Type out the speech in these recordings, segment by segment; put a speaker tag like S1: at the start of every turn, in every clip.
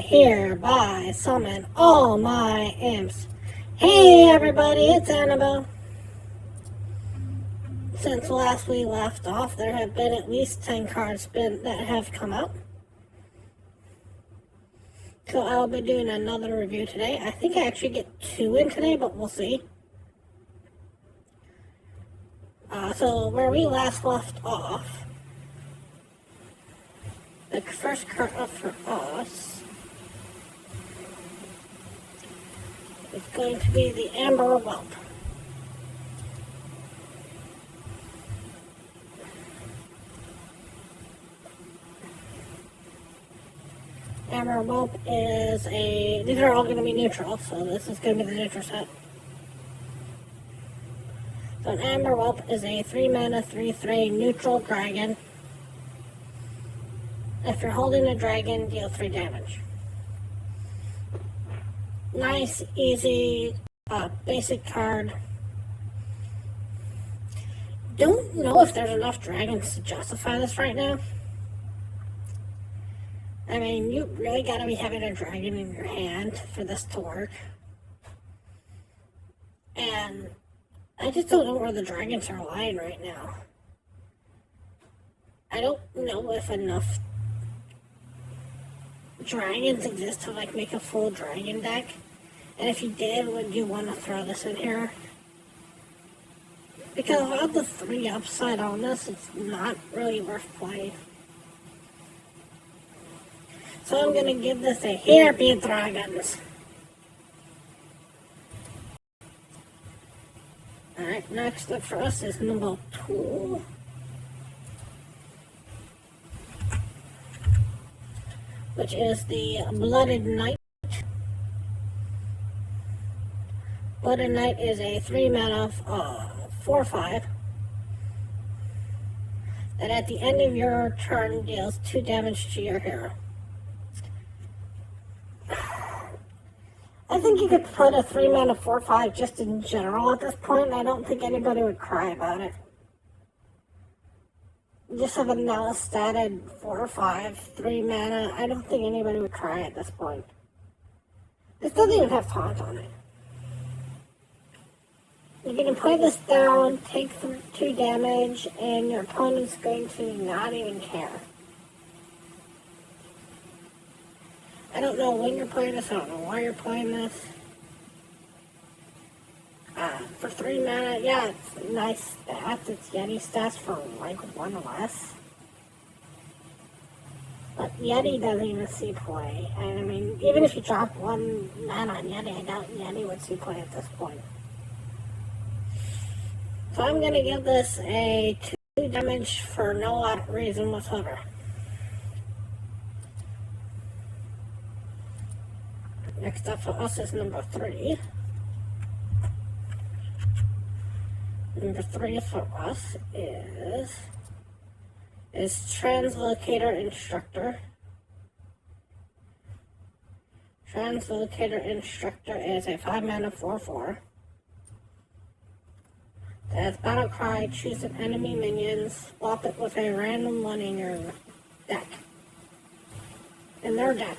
S1: hereby summon all my imps. Hey everybody, it's Annabelle. Since last we left off, there have been at least 10 cards that have come out. So I'll be doing another review today. I think I actually get 2 in today, but we'll see. So where we last left off, the first card up for us is going to be the Amber Whelp. Amber Whelp is these are all going to be neutral, so this is going to be the neutral set. So an Amber Whelp is a 3-mana, 3/3 neutral dragon. If you're holding a dragon, deal 3 damage. Nice, easy, basic card. Don't know if there's enough dragons to justify this right now. I mean, you really gotta be having a dragon in your hand for this to work. And I just don't know where the dragons are lying right now. I don't know if enough dragons exist to make a full dragon deck. And if you did, would you want to throw this in here? Because without the 3 upside on this, it's not really worth playing. So I'm going to give this a here be dragons. Alright, next up for us is number 2. Which is the Blooded Knight. Blooded Knight is a 3-mana 4/5 that at the end of your turn deals 2 damage to your hero. I think you could put a 3-mana 4/5 just in general at this point. I don't think anybody would cry about it. Just have a now statted 4/5, 3-mana. I don't think anybody would cry at this point. This doesn't even have taunt on it. You're going to play this down, take 2 damage, and your opponent's going to not even care. I don't know when you're playing this, I don't know why you're playing this. For 3 mana, yeah, it's nice stats. It's Yeti stats for 1 less. But Yeti doesn't even see play. And I mean, even if you drop 1 mana on Yeti, I doubt Yeti would see play at this point. So I'm going to give this a 2 damage for no reason whatsoever. Next up for us is number 3. Number 3 for us is Translocator Instructor. Translocator Instructor is a 5-mana 4/4. As battle cry, choose an enemy minion, swap it with a random one in your deck. In their deck.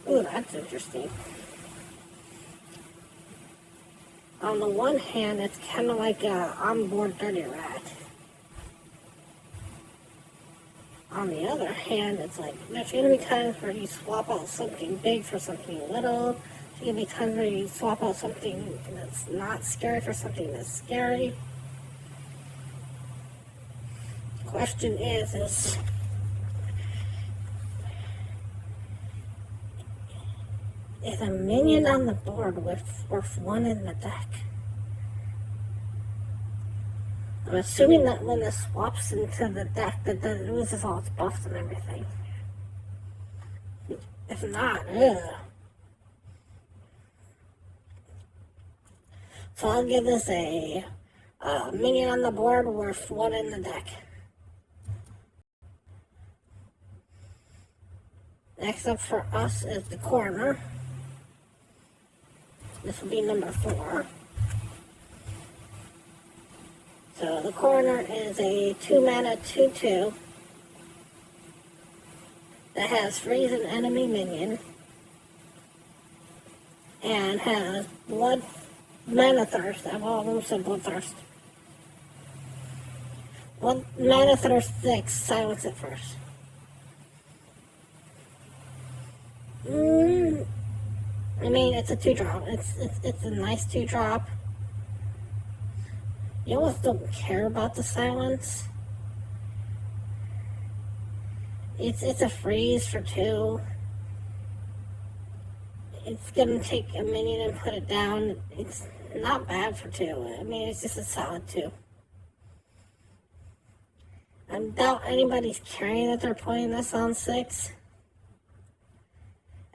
S1: Ooh, that's interesting. On the one hand, it's kind of like a onboard dirty rat. On the other hand, it's like, there's going to be times where you swap out something big for something little. There's going to be times where you swap out something that's not scary for something that's scary. The question is a minion on the board worth 1 in the deck? I'm assuming that when it swaps into the deck, that it loses all its buffs and everything. If not, ugh. So I'll give this a minion on the board worth 1 in the deck. Next up for us is the Coroner. This will be number 4. So the Coroner is a 2-mana 2/2 that has freeze an enemy minion and has blood mana thirst. I've almost said bloodthirst. Mana thirst 6, silence it first. I mean, it's a 2-drop. It's a nice 2-drop. You almost don't care about the silence. It's a freeze for 2. It's gonna take a minion and put it down. It's not bad for 2. I mean, it's just a solid 2. I doubt anybody's caring that they're playing this on 6.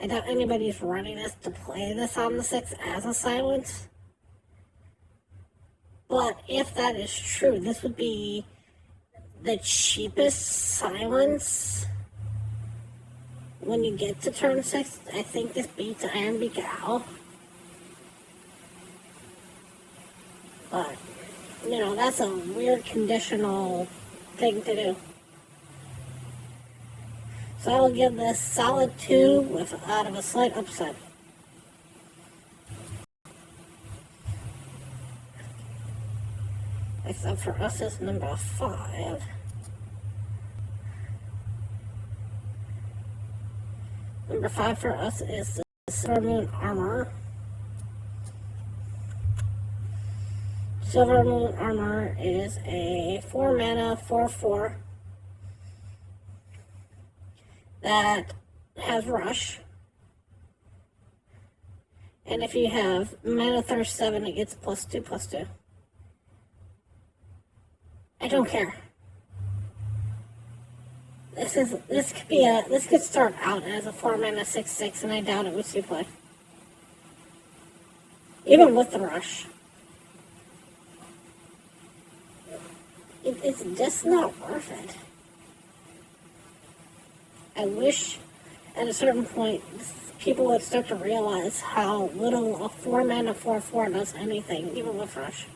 S1: I doubt anybody's running this to play this on the 6 as a silence. But if that is true, this would be the cheapest silence when you get to turn 6. I think this beats Ironbeak Owl. But, you know, that's a weird conditional thing to do. So I will give this solid 2 out of a slight upset. Except for us is number 5. Number 5 for us is the Silver Moon Armor. Silver Moon Armor is a 4 mana 4/4 that has Rush. And if you have Mana Thirst 7, it gets +2/+2. I don't care. This could start out as a 4 mana 6/6, and I doubt it would see play. Even with the Rush. It's just not worth it. I wish at a certain point people would start to realize how little a 4 mana 4/4 does anything, even with Rush.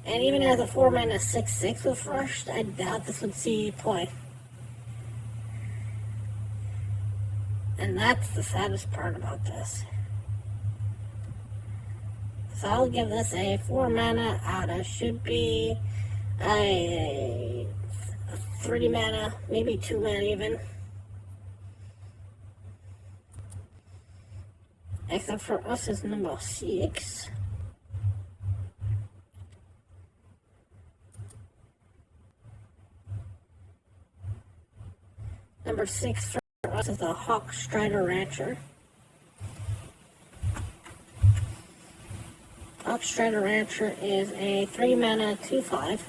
S1: And even as a 4 mana 6/6 with Rush, I doubt this would see play. And that's the saddest part about this. So I'll give this a 4 mana out of should be a 3 mana, maybe 2 mana even. Except for us is number 6. Number 6 for us is the Hawkstrider Rancher. Hawkstrider Rancher is a 3 mana 2/5.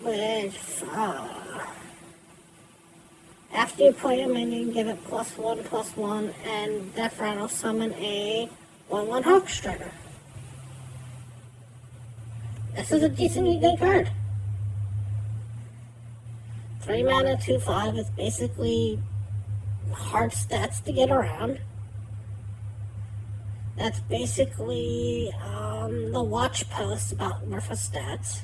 S1: Which, after you play a minion, give it +1/+1, and Death Rattle summon a 1/1 Hawkstrider. This is a decently good card. 3 mana 2/5 is basically hard stats to get around. That's basically the watch post about worthless stats.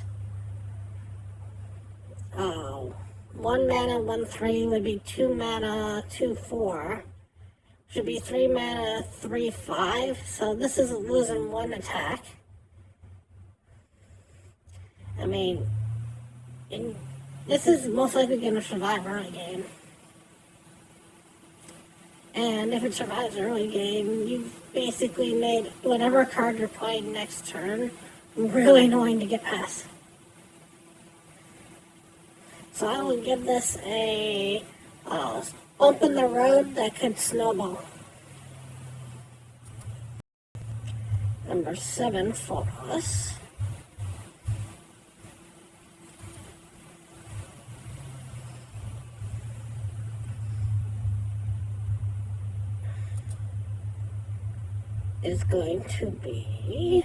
S1: 1 mana 1/3 would be 2 mana 2/4. Should be 3 mana 3/5. So this is losing 1 attack. I mean, this is most likely going to survive early game. And if it survives early game, you've basically made whatever card you're playing next turn really annoying to get past. So I will give this a bump in the road that could snowball. Number 7 for us is going to be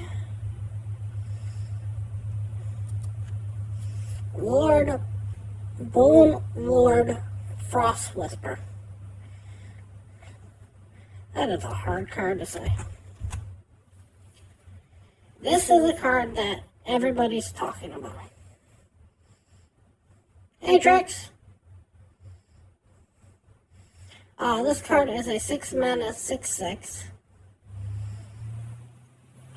S1: Bone Lord Frost Whisper. That is a hard card to say. This is a card that everybody's talking about. Hey, Trix! This card is a 6 mana 6/6.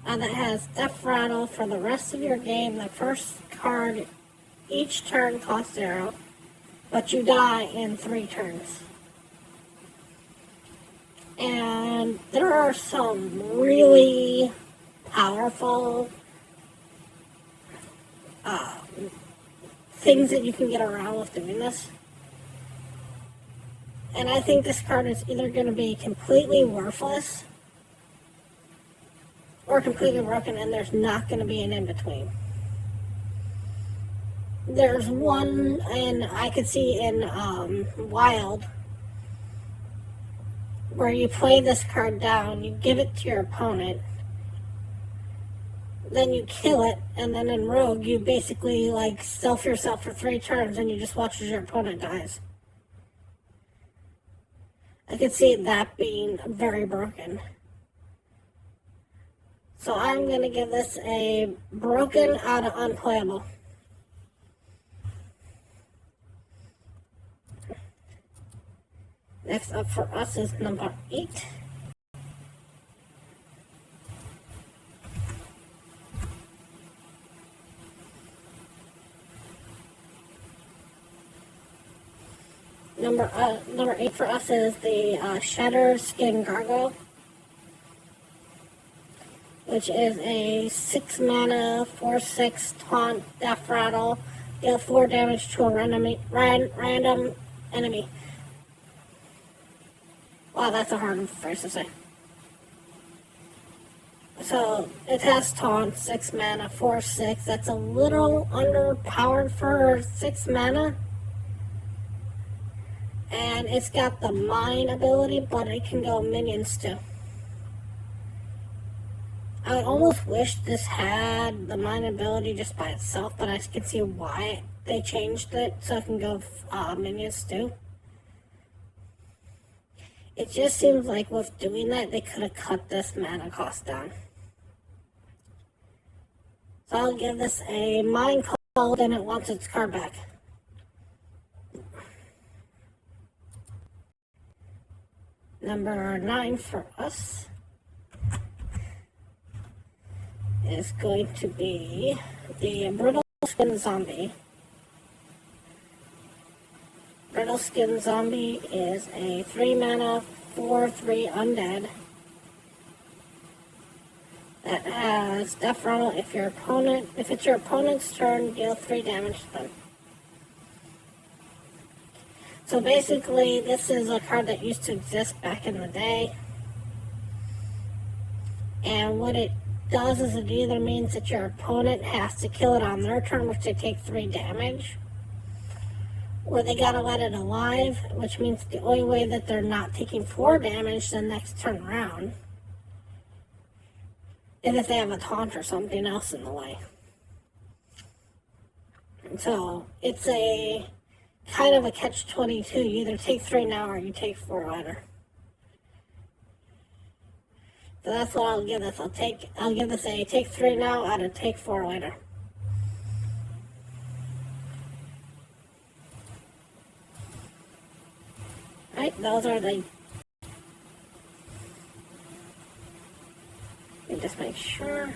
S1: That has Death Rattle for the rest of your game. The first card each turn costs 0, but you die in 3 turns. And there are some really powerful things that you can get around with doing this. And I think this card is either going to be completely worthless or completely broken, and there's not going to be an in-between. There's one, and I could see in Wild, where you play this card down, you give it to your opponent, then you kill it, and then in Rogue, you basically like self yourself for 3 turns, and you just watch as your opponent dies. I could see that being very broken. So I'm going to give this a broken out of unplayable. Next up for us is number 8. Number 8 for us is the Shatter Skin Gargoyle, which is a 6 mana 4/6 taunt Death Rattle. Deal 4 damage to a random enemy. Wow, that's a hard phrase to say. So it has taunt, 6 mana 4/6. That's a little underpowered for 6 mana. And it's got the mine ability, but it can go minions too. I would almost wish this had the mine ability just by itself, but I can see why they changed it so it can go minions too. It just seems like with doing that, they could have cut this mana cost down. So I'll give this a mine call, and it wants its card back. Number 9 for us is going to be the Brittle Skin Zombie. Brittle Skin Zombie is a 3 mana 4/3 undead that has Death Rattle. If it's your opponent's turn, deal 3 damage to them. So basically, this is a card that used to exist back in the day. And what it does is it either means that your opponent has to kill it on their turn, which they take 3 damage, or they gotta let it alive, which means the only way that they're not taking 4 damage the next turn around is if they have a taunt or something else in the way. And so it's a kind of a catch-22. You either take 3 now or you take 4 later. So that's what I'll give this. I'll give this a take 3 now out of take 4 later. Alright, those are the... Let me just make sure.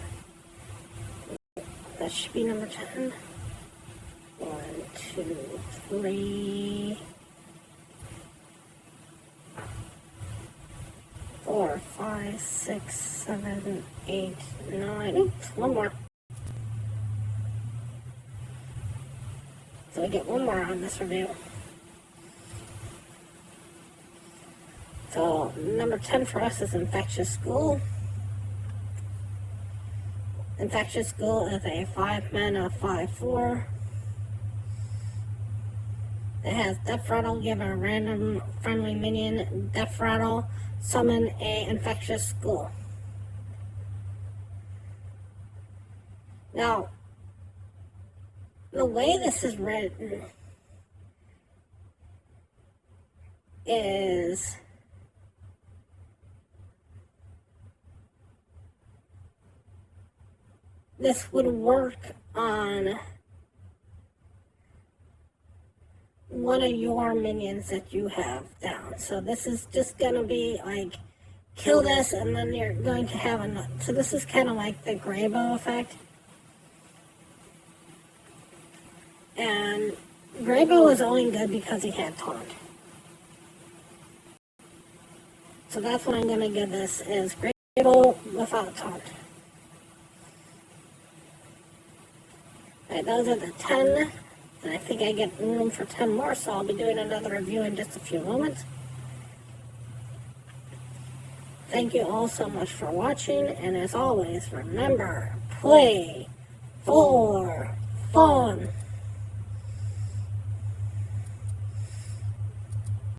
S1: That should be number 10. 1, 2, 3, 4, 5, 6, 7, 8, 9. Oops, one more. So we get one more on this review. So number 10 for us is Infectious Ghoul. Infectious Ghoul is a 5 mana 5/4. It has Death Rattle, give a random friendly minion Death Rattle, summon a Infectious Ghoul. Now, the way this is written is this would work on one of your minions that you have down. So this is just going to be like, kill this, and then you're going to have another. So this is kind of like the gray bow effect. And gray bow was only good because he had taunt. So that's what I'm going to give this, is gray bow without taunt. Alright, those are the 10. And I think I get room for 10 more, so I'll be doing another review in just a few moments. Thank you all so much for watching, and as always, remember, play for fun.